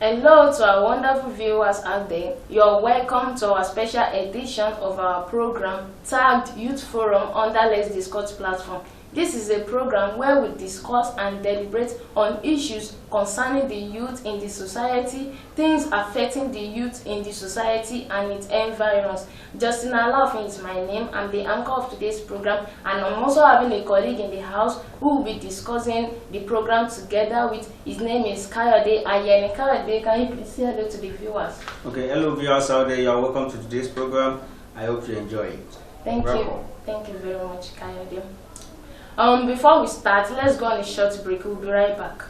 Hello to our wonderful viewers out there. You're welcome to our special edition of our program tagged Youth Forum under Let's Discuss platform. This is a program where we discuss and deliberate on issues concerning the youth in the society, things affecting the youth in the society and its environs. Justin Alafin is my name. I'm the anchor of today's program, and I'm also having a colleague in the house who will be discussing the program together with. His name is Kayode Ayeni. Kayode, can you please say hello to the viewers? Okay, hello viewers out there. You are welcome to today's program. I hope you enjoy it. Thank you. Thank you very much, Kayode. Before we start, let's go on a short break. We'll be right back.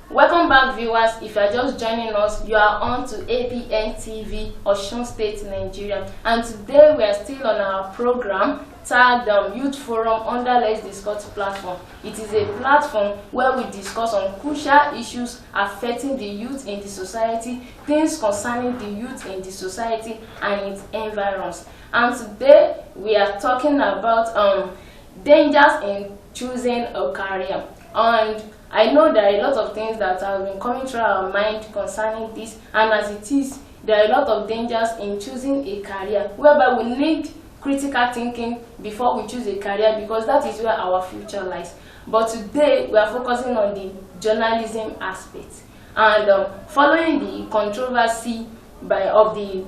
Welcome back, viewers. If you are just joining us, you are on to ABN TV, Osun State, Nigeria. And today we are still on our program tagged Youth Forum under Let's Discuss platform. It is a platform where we discuss on crucial issues affecting the youth in the society, things concerning the youth in the society and its environs. And today we are talking about dangers in choosing a career. And I know there are a lot of things that have been coming through our mind concerning this, and as it is, there are a lot of dangers in choosing a career, whereby we need critical thinking before we choose a career, because that is where our future lies. But today we are focusing on the journalism aspect, and following the controversy of the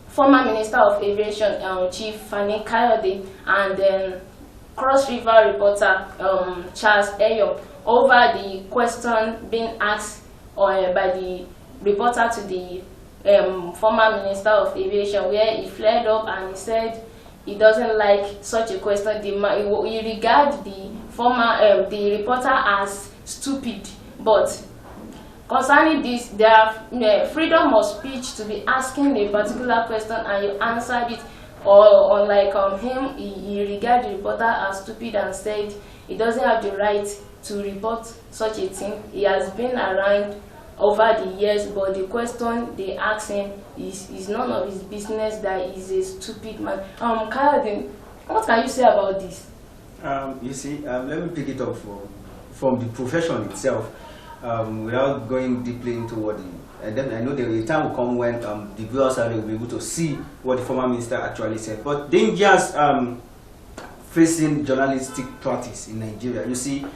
former Minister of Aviation, Chief Fani Kayode, and Cross River reporter Charles Eyo, over the question being asked by the reporter to the former Minister of Aviation, where he flared up and he said he doesn't like such a question. He regards the reporter as stupid. But concerning this, there are freedom of speech to be asking a particular question and you answered it. Or unlike him, he regarded the reporter as stupid and said he doesn't have the right to report such a thing. He has been around over the years, but the question they ask him is none of his business that he's a stupid man. Kayode, what can you say about this? You see, let me pick it up from the profession itself, without going deeply into what and then I know the time will come when the viewers will be able to see what the former minister actually said. But dangers facing journalistic practice in Nigeria. You see,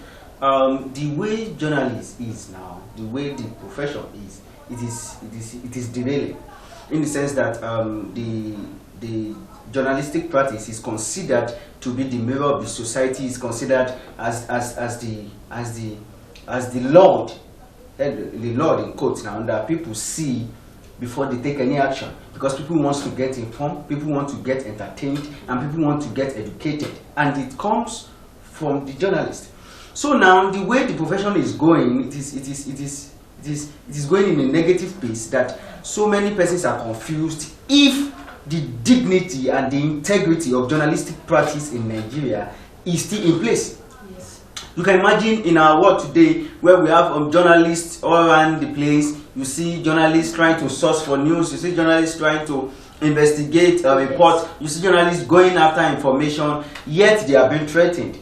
the way journalism is now, the way the profession is, it is derailing, in the sense that the journalistic practice is considered to be the mirror of the society, is considered as the Lord. The Lord in quotes now, that people see before they take any action, because people want to get informed, people want to get entertained, and people want to get educated, and it comes from the journalist. So now the way the profession is going, it is going in a negative pace, that so many persons are confused if the dignity and the integrity of journalistic practice in Nigeria is still in place. You can imagine in our world today, where we have journalists all around the place. You see journalists trying to source for news. You see journalists trying to investigate reports. You see journalists going after information, yet they are being threatened.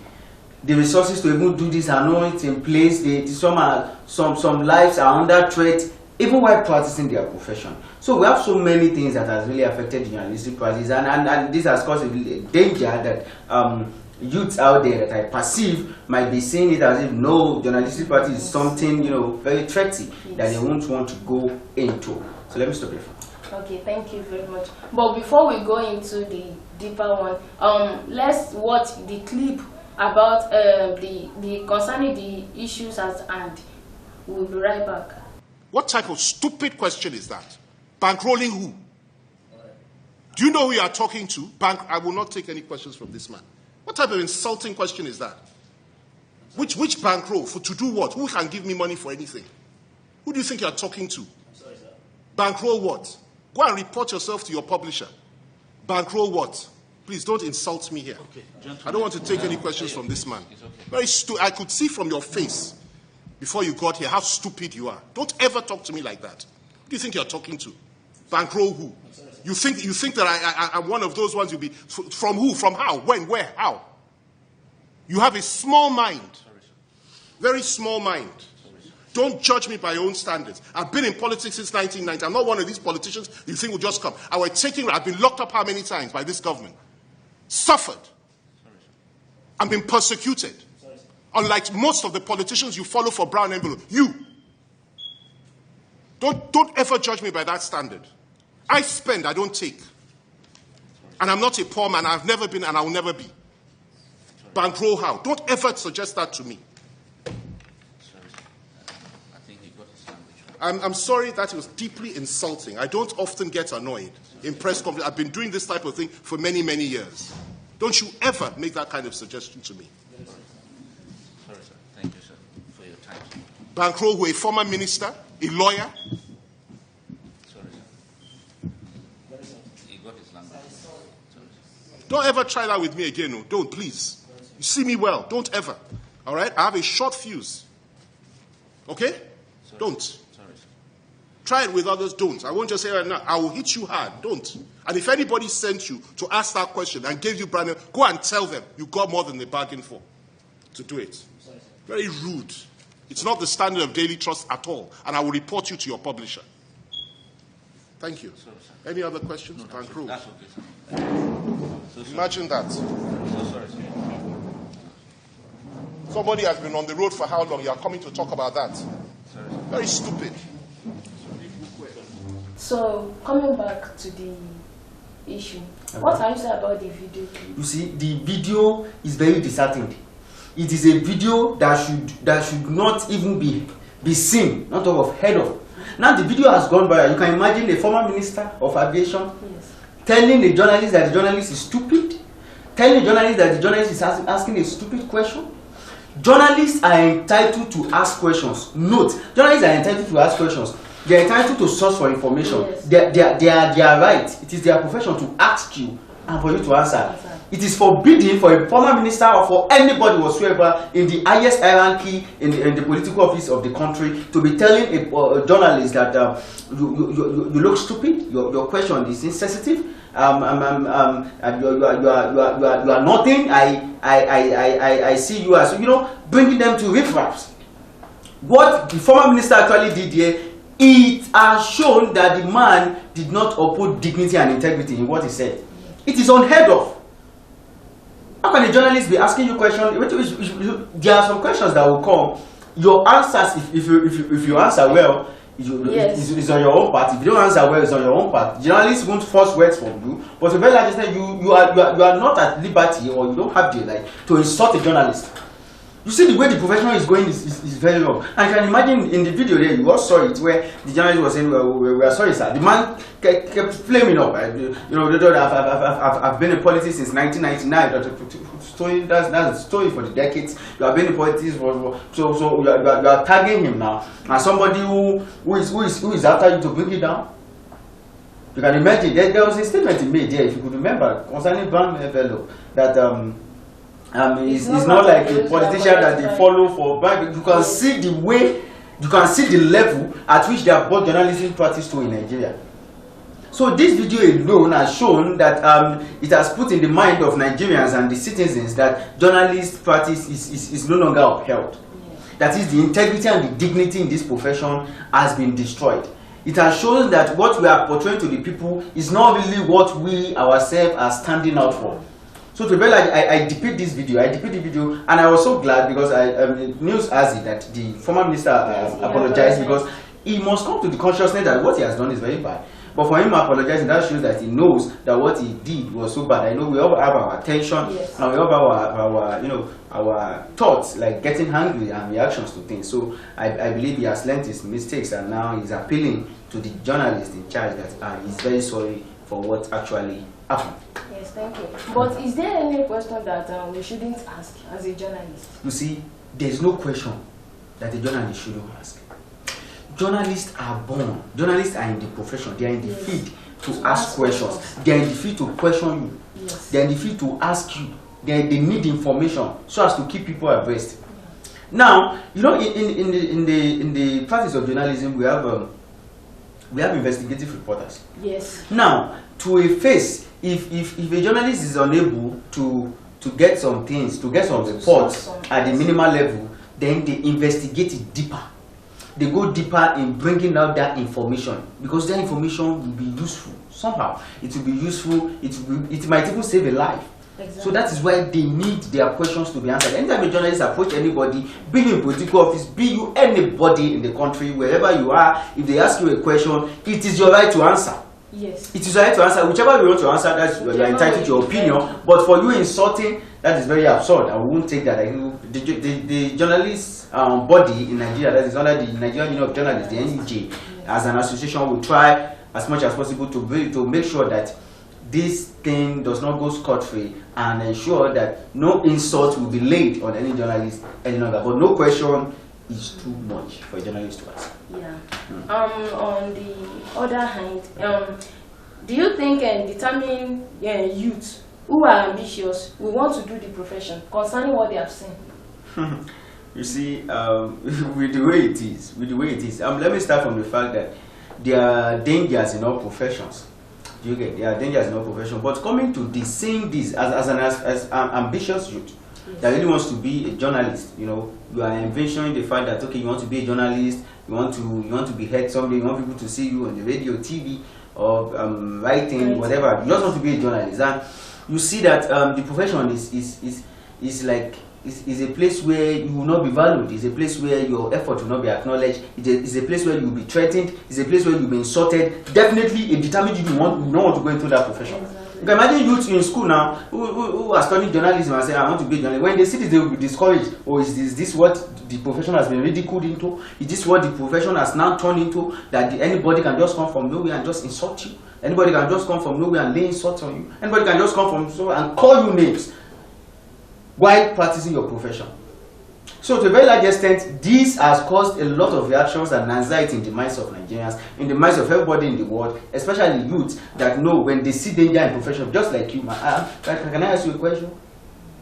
The resources to even do this are not in place. Some lives are under threat, even while practicing their profession. So we have so many things that has really affected journalistic practice, and this has caused a danger that youths out there that I perceive might be seeing it as if no, journalistic practice is something very threaty that they won't want to go into. So let me stop here. Okay, thank you very much. But before we go into the deeper one, let's watch the clip about the concerning the issues at hand. We'll be right back. What type of stupid question is that? Bankrolling who? Do you know who you are talking to? I will not take any questions from this man. What type of insulting question is that? Which bankroll? To do what? Who can give me money for anything? Who do you think you're talking to? I'm sorry, sir. Bankroll what? Go and report yourself to your publisher. Bankroll what? Please don't insult me here. Okay, I don't want to take any questions from this man. Very stupid. I could see from your face before you got here how stupid you are. Don't ever talk to me like that. Who do you think you're talking to? Bankroll who? You think that I'm one of those ones you'll be from who? From how? When? Where? How? You have a small mind. Very small mind. Don't judge me by your own standards. I've been in politics since 1990. I'm not one of these politicians you think will just come. I've been locked up how many times by this government? Suffered. I've been persecuted. Unlike most of the politicians you follow for brown envelope. You. Don't ever judge me by that standard. I spend, I don't take. And I'm not a poor man. I've never been and I will never be. Bankroll how? Don't ever suggest that to me. I'm sorry that it was deeply insulting. I don't often get annoyed in press conferences. I've been doing this type of thing for many, many years. Don't you ever make that kind of suggestion to me. Sorry, sir. Thank you, sir, for your time. Bankroll who, a former minister, a lawyer. Sorry, sir. He got his language. Sorry, sir. Don't ever try that with me again. No. Don't, please. You see me well. Don't ever. All right? I have a short fuse. Okay? Sorry. Don't. Sorry, sir. Try it with others. Don't. I won't just say right now, I will hit you hard. Don't. And if anybody sent you to ask that question and gave you brand new, go and tell them you got more than they bargained for to do it. Very rude. It's not the standard of Daily Trust at all. And I will report you to your publisher. Thank you. Sorry, sir. Any other questions? No, Bank rules. that's okay, sir. So sorry. Imagine that. So sorry, sir. Somebody has been on the road for how long? You are coming to talk about that. Sorry, sir. Very stupid. So, coming back to the issue, what can you say about the video clip? You see, the video is very disheartening. It is a video that should not even be seen, not of heard of. Now the video has gone viral. You can imagine a former minister of aviation telling a journalist that the journalist is stupid, telling a journalist that the journalist is asking a stupid question. Journalists are entitled to ask questions. Note, journalists are entitled to ask questions. They are entitled to source for information. Yes. They are right. It is their profession to ask you and for you to answer. It is forbidden for a former minister or for anybody whatsoever in the highest hierarchy in the political office of the country to be telling a journalist that you look stupid, your question is insensitive, you are nothing. I see you as, bringing them to riffraffs. What the former minister actually did here, it has shown that the man did not uphold dignity and integrity in what he said. It is unheard of. How can a journalist be asking you questions? There are some questions that will come. Your answers, if you answer well, it's on your own part. If you don't answer well, it's on your own part. Journalists won't force words from you, but to a very large extent, you are not at liberty, or you don't have the right to insult a journalist. You see the way the professional is going is very wrong. And you can imagine in the video there, you all saw it, where the journalist was saying, well, we are sorry, sir. The man kept flaming up. I've been in politics since 1999. That's a story for the decades. You have been in politics so you are tagging him now. And somebody who is after you to bring you down. You can imagine, there was a statement he made there, if you could remember, concerning Brown Envelope, that it's not like a politician that they follow for bribe. You can see the way, you can see the level at which they have brought journalism practice to in Nigeria. So this video alone has shown that it has put in the mind of Nigerians and the citizens that journalist practice is no longer upheld. That is, the integrity and the dignity in this profession has been destroyed. It has shown that what we are portraying to the people is not really what we ourselves are standing out for. So to be like, I depict this video, and I was so glad because news has it that the former minister apologized, because he must come to the consciousness that what he has done is very bad. But for him apologizing, that shows that he knows that what he did was so bad. I know we all have our attention, and we all have our thoughts, like getting angry and reactions to things. So I believe he has learned his mistakes, and now he's appealing to the journalist in charge that he's very sorry for what actually happen. Yes, thank you. But is there any question that we shouldn't ask as a journalist? You see, there's no question that a journalist shouldn't ask. Journalists are born. Journalists are in the profession. They are in the field to ask questions. They are in the field to question you. Yes. They are in the field to ask you. They need information so as to keep people abreast. Now, you know, in the practice of journalism, we have investigative reporters. Yes. Now, to a face, if a journalist is unable to get some things, to get some reports at the minimal level, then they investigate it deeper. They go deeper in bringing out that information, because that information will be useful somehow. It will be useful. It might even save a life. Exactly. So that is why they need their questions to be answered. Anytime a journalist approach anybody, be you in political office, be you anybody in the country, wherever you are, if they ask you a question, it is your right to answer. Yes. It is your right to answer. Whichever you want to answer, that's you are entitled to your opinion. But for you insulting, that is very absurd. I won't take that. The journalist body in Nigeria, that is under the Nigerian Union of Journalists, the NUJ, as an association, will try as much as possible to make sure that this thing does not go scot-free and ensure that no insult will be laid on any journalist any longer. But no question is too much for a journalist to ask. Yeah. On the other hand, do you think determining youth who are ambitious will want to do the profession concerning what they have seen? You see, with the way it is, let me start from the fact that there are dangers in all professions. You get, there are dangers in all professions. But coming to saying this as an ambitious youth that really wants to be a journalist, you know, you are envisioning the fact that, okay, you want to be a journalist, you want to be heard someday, you want people to see you on the radio, TV, or writing, whatever. You just want to be a journalist, and you see that the profession is like is a place where you will not be valued. It's a place where your effort will not be acknowledged. It's a place where you will be threatened. It's a place where you will be insulted. Definitely, it determines you don't want to go into that profession. Exactly. You can imagine youth in school now who are studying journalism and say, I want to be a journalist. When they see this, they will be discouraged. Or is this what the profession has been ridiculed into? Is this what the profession has now turned into? That anybody can just come from nowhere and just insult you? Anybody can just come from nowhere and lay insults on you? Anybody can just come from somewhere and call you names while practicing your profession? So to a very large extent, this has caused a lot of reactions and anxiety in the minds of Nigerians, in the minds of everybody in the world, especially youths that know when they see danger in profession, just like you. Can I ask you a question?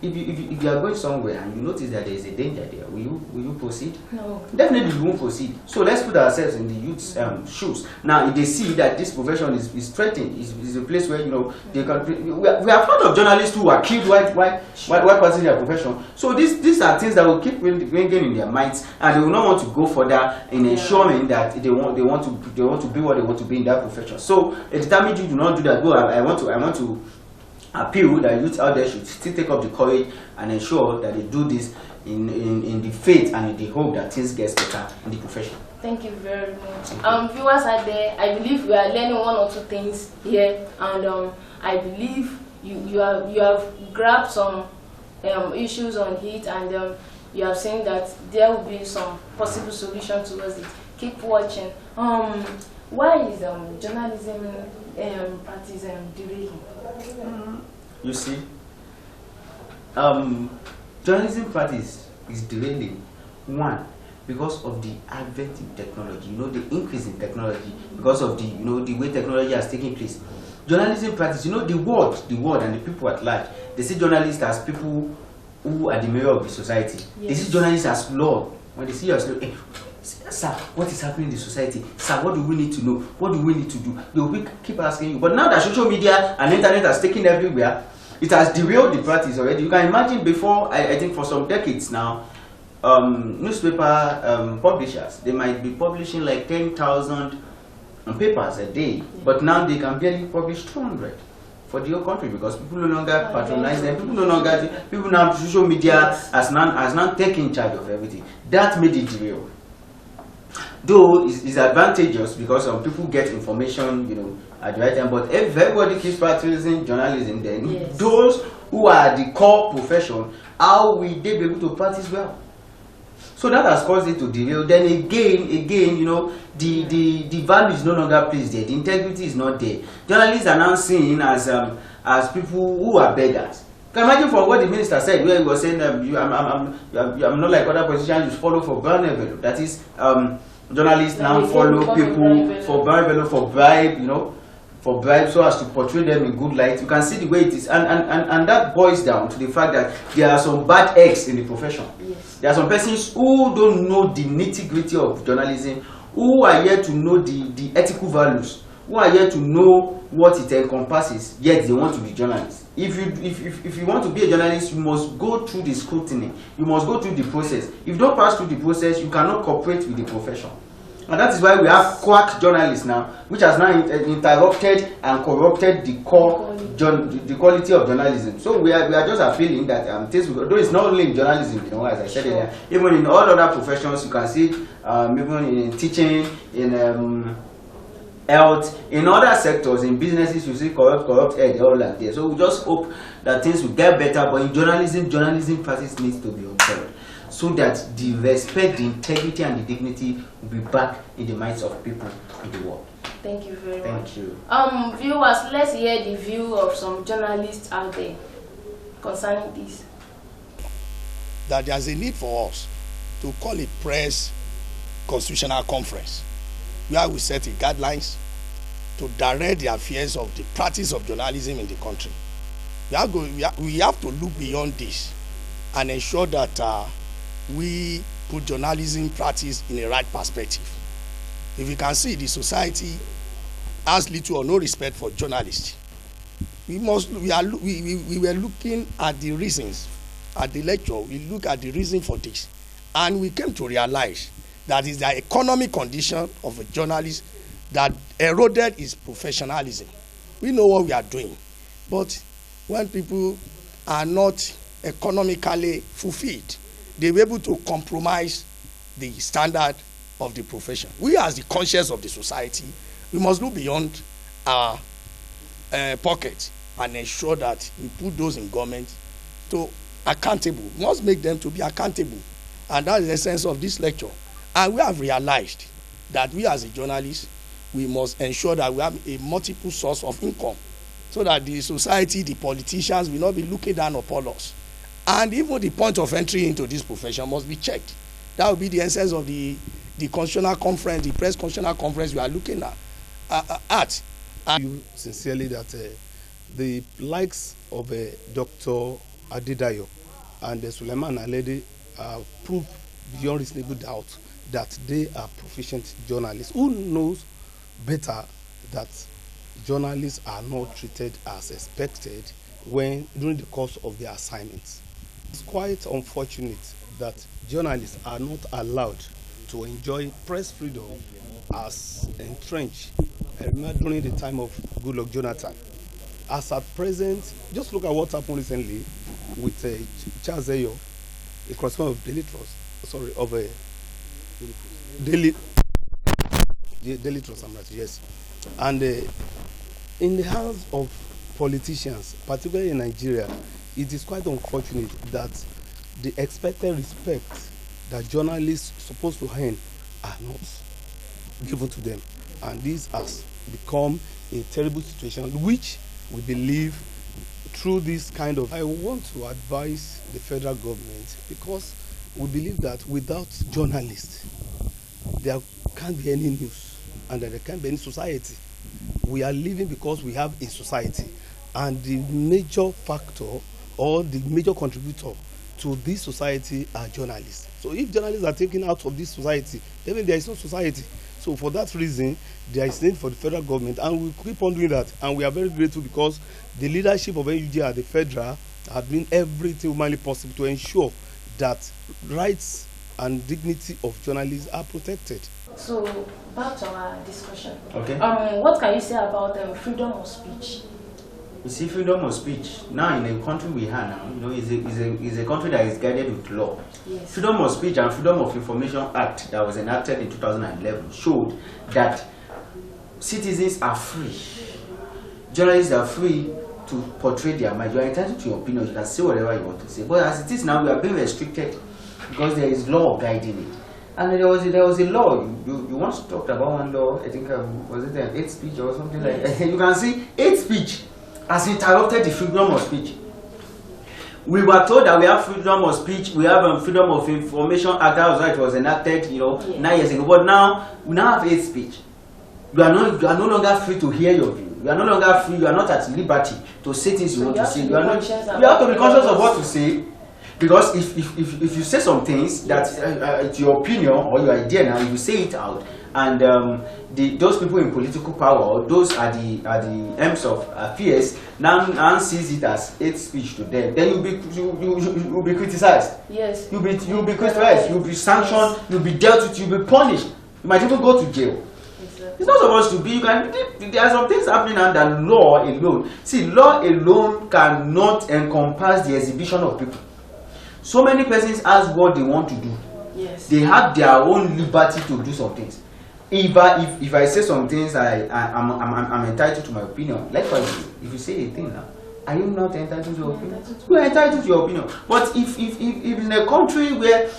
If you are going somewhere and you notice that there is a danger there, will you proceed? No. Definitely you won't proceed. So let's put ourselves in the youth's shoes. Now, if they see that this profession is threatened, is a place where, you know, they can. We have heard of journalists who are killed while practicing their profession. So these are things that will keep ringing in their minds, and they will not want to go further in ensuring that they want to be what they want to be in that profession. So it determines you do not do that. Go. I want to appeal that youth out there should still take up the courage and ensure that they do this in the faith and in the hope that things get better in the profession. Thank you very much. Viewers out there, I believe we are learning one or two things here, and I believe you have grabbed some issues on it, and you have seen that there will be some possible solution towards it. Keep watching. Why is journalism practice derailing? You see, journalism practice is derailing. One, because of the advent in technology, you know, the increase in technology, because of the way technology has taken place. Journalism practice, you know, the world and the people at large, they see journalists as people who are the mirror of the society. Yes. They see journalists as Lord. When they see you as Lord, hey, sir, what is happening in the society? Sir, what do we need to know? What do we need to do? They will keep asking you. But now that social media and internet has taken everywhere, it has derailed the practice already. You can imagine before, I think for some decades now, newspaper publishers, they might be publishing like 10,000 papers a day, but now they can barely publish 200 for the whole country because people no longer patronize them. People now social media has now taken charge of everything. That made it derail. Though it's advantageous because some people get information, you know, at the right time. But if everybody keeps practicing journalism, then those who are the core profession, how will they be able to practice well? So that has caused it to derail. Then again, you know, the value is no longer placed there. The integrity is not there. Journalists are now seen as as people who are beggars. Can you imagine from what the minister said, where he was saying, I'm not like other politicians you follow for brown envelope. That is, journalists now follow people for brown envelope, for bribe, for bribe, so as to portray them in good light. You can see the way it is, and that boils down to the fact that there are some bad eggs in the profession. Yes. There are some persons who don't know the nitty-gritty of journalism, who are here to know the ethical values, who are here to know what it encompasses, yet they want to be journalists. If you want to be a journalist, you must go through the scrutiny. You must go through the process. If you don't pass through the process, you cannot cooperate with the profession. And that is why we have quack journalists now, which has now interrupted and corrupted the quality of journalism. So we are just appealing that things, though it's not only in journalism, as I said earlier, even in all other professions, you can see it, even in teaching, in health, in other sectors, in businesses, you see corrupt head, all like that. So we just hope that things will get better. But in journalism practice needs to be upheld, so that the respect, the integrity, and the dignity will be back in the minds of people in the world. Thank you very much. Thank you. Viewers, let's hear the view of some journalists out there concerning this. That there's a need for us to call a press constitutional conference, where we set the guidelines to direct the affairs of the practice of journalism in the country. We have to look beyond this and ensure that we put journalism practice in a right perspective. If you can see, the society has little or no respect for journalists. We were looking at the reasons at the lecture. We look at the reason for this, and we came to realize that is the economic condition of a journalist that eroded his professionalism. We know what we are doing, but when people are not economically fulfilled, they were able to compromise the standard of the profession. We, as the conscience of the society, we must look beyond our pocket and ensure that we put those in government to accountable. We must make them to be accountable, and that is the essence of this lecture. And we have realized that we, as a journalist, we must ensure that we have a multiple source of income, so that the society, the politicians will not be looking down upon us. And even the point of entry into this profession must be checked. That will be the essence of the constitutional conference, the press constitutional conference we are looking at. And you sincerely that the likes of Dr. Adedayo and Suleiman Alede proved beyond reasonable doubt that they are proficient journalists. Who knows better that journalists are not treated as expected during the course of their assignments? It's quite unfortunate that journalists are not allowed to enjoy press freedom as entrenched. I remember during the time of Goodluck Jonathan. As at present, just look at what happened recently with Charles Eyo, a correspondent of Daily Trust. Sorry, of a Daily Trust, yes. And in the hands of politicians, particularly in Nigeria, it is quite unfortunate that the expected respect that journalists are supposed to earn are not given to them. And this has become a terrible situation, which we believe through this kind of... I want to advise the federal government, because we believe that without journalists, there can't be any news and there can't be any society. We are living because we have a society, and the major factor or the major contributor to this society are journalists. So if journalists are taken out of this society, then there is no society. So for that reason, there is need for the federal government, and we keep on doing that. And we are very grateful because the leadership of NUJ at the federal have doing everything humanly possible to ensure that rights and dignity of journalists are protected. So back to our discussion. Okay. What can you say about freedom of speech? You see, freedom of speech now in the country we have now, is a country that is guided with law. Yes. Freedom of Speech and Freedom of Information Act that was enacted in 2011 showed that citizens are free. Journalists are free to portray their mind. You are entitled to your opinion. You can say whatever you want to say. But as it is now, we are being restricted because there is law guiding it. And there was a law. You once talked about one law. I think was it hate speech or something like that. You can see hate speech has interrupted the freedom of speech. We were told that we have freedom of speech, we have freedom of information act, that was why it was enacted, 9 years ago. But now we now have hate speech. You are no longer free to hear your view. You are no longer free. You are not at liberty to say things you want to say. You have to be conscious of what to say, because if you say some things that it's your opinion or your idea now, you say it out, and those people in political power, those are the aims of affairs, now sees it as hate speech to them, then you'll be criticized. Yes. You'll be criticized. You'll be sanctioned. You'll be dealt with. You'll be punished. You might even go to jail. It's not supposed to be. There are some things happening under law alone. See, law alone cannot encompass the exhibition of people. So many persons ask what they want to do. Yes. They have their own liberty to do some things. If I say some things, I'm entitled to my opinion. Like for example, if you say a thing now, are you not entitled to your opinion? You are entitled to your opinion. But if in a country where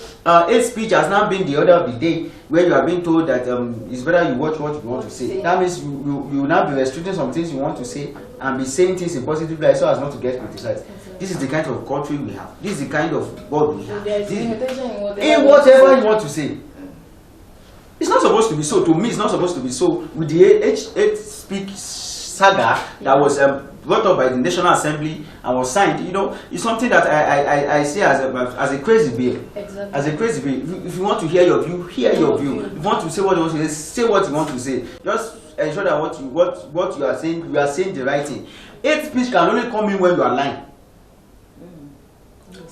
hate speech has now been the order of the day, where you are being told that it's better you watch what you want to say, that means you will now be restricting some things you want to say and be saying things in positive light so as not to get criticized. This is the kind of country we have. This is the kind of world we have. In whatever you want to say. It's not supposed to be so. To me, it's not supposed to be so. With the hate speech saga that was brought up by the National Assembly and was signed, it's something that I see as a crazy bill. Exactly. As a crazy bill. If you want to hear your view, hear your view. If you want to say what you want to say what you want to say. Just ensure that what you are saying the right thing. Hate speech can only come in when you are lying.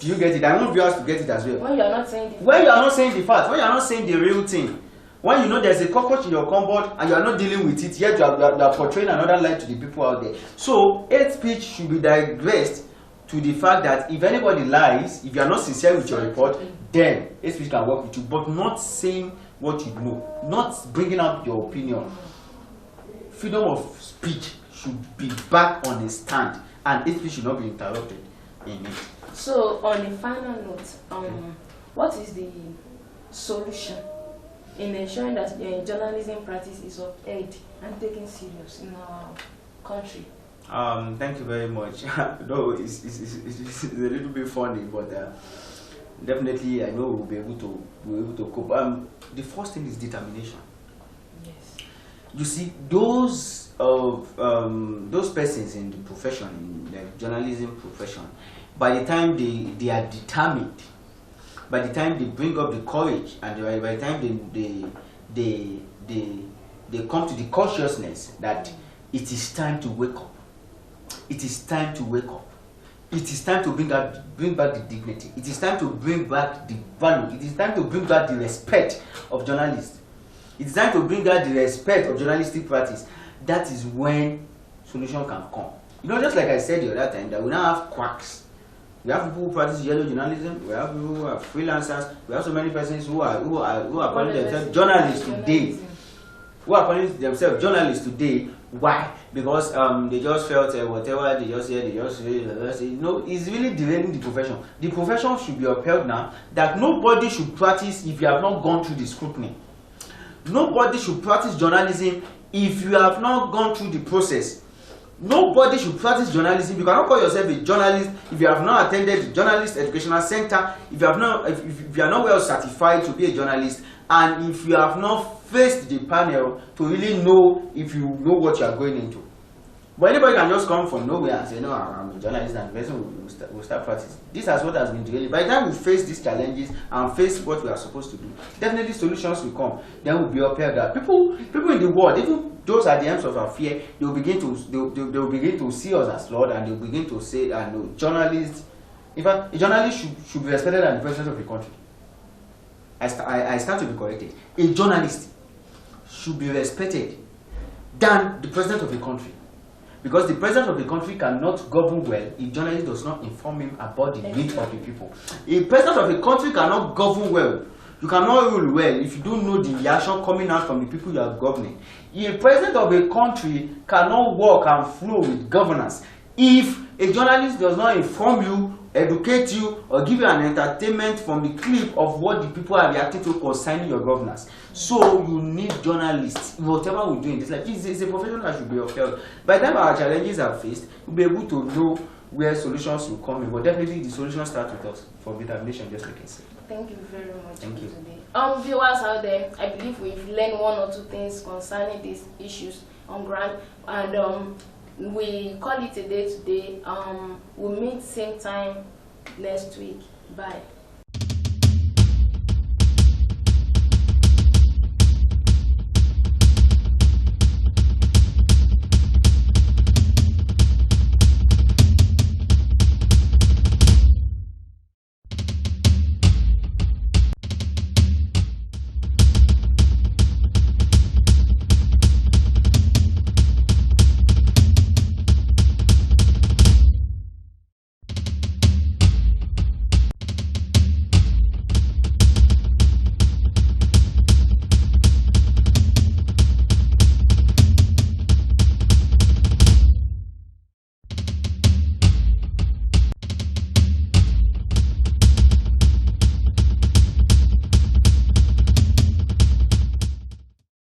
Do you get it? I want viewers to get it as well. When you are not saying the fact. When you are not saying the fact, when you are not saying the real thing. When you know there's a cockroach in your cupboard and you are not dealing with it, yet you are portraying another lie to the people out there. So, hate speech should be digressed to the fact that if anybody lies, if you are not sincere with your report, then hate speech can work with you, but not saying what you know, not bringing up your opinion. Freedom of speech should be back on a stand, and hate speech should not be interrupted in it. So, on the final note, what is the solution in ensuring that journalism practice is upheld and taken serious in our country? Thank you very much. No, it's a little bit funny, but definitely I know we'll be able to cope. The first thing is determination. Yes. You see, those persons in the profession, in the journalism profession, by the time they are determined, by the time they bring up the courage, and by the time they come to the consciousness that it is time to wake up. It is time to wake up. It is time to bring back the dignity. It is time to bring back the value. It is time to bring back the respect of journalists. It is time to bring back the respect of journalistic practice. That is when solution can come. Just like I said the other time, that we now have quacks. We have people who practice yellow journalism. We have people who are freelancers. We have so many persons who are calling themselves journalists today. Who are calling themselves journalists today? Why? Because they just felt whatever they just hear, it's really derailing the profession. The profession should be upheld now. That nobody should practice if you have not gone through the scrutiny. Nobody should practice journalism if you have not gone through the process. Nobody should practice journalism. You cannot call yourself a journalist if you have not attended the Journalist Educational Center, if you are not well certified to be a journalist, and if you have not faced the panel to really know if you know what you are going into. But anybody can just come from nowhere and say, no, I'm a journalist, and the person will start practicing. This is what has been doing. By the time we face these challenges and face what we are supposed to do, definitely solutions will come. Then we'll be upheld that people in the world, even those at the ends of our fear, they will begin to see us as Lord, and they will begin to say, no, journalists. In fact, a journalist should be respected than the president of the country. I stand to be corrected. A journalist should be respected than the president of the country. Because the president of the country cannot govern well if journalist does not inform him about the needs of the people. A president of the country cannot govern well. You cannot rule well if you don't know the reaction coming out from the people you are governing. A president of a country cannot work and flow with governance if a journalist does not inform you educate you or give you an entertainment from the clip of what the people are reacting to concerning your governance. So you need journalists. Whatever we do in this life, it's a profession that should be upheld. By the time our challenges are faced, we'll be able to know where solutions will come in. But definitely the solutions start with us, from determination, just like I said. Thank you very much Thank for you. today. Viewers out there, I believe we've learned one or two things concerning these issues on ground, and we call it a day today. We'll meet same time next week. Bye.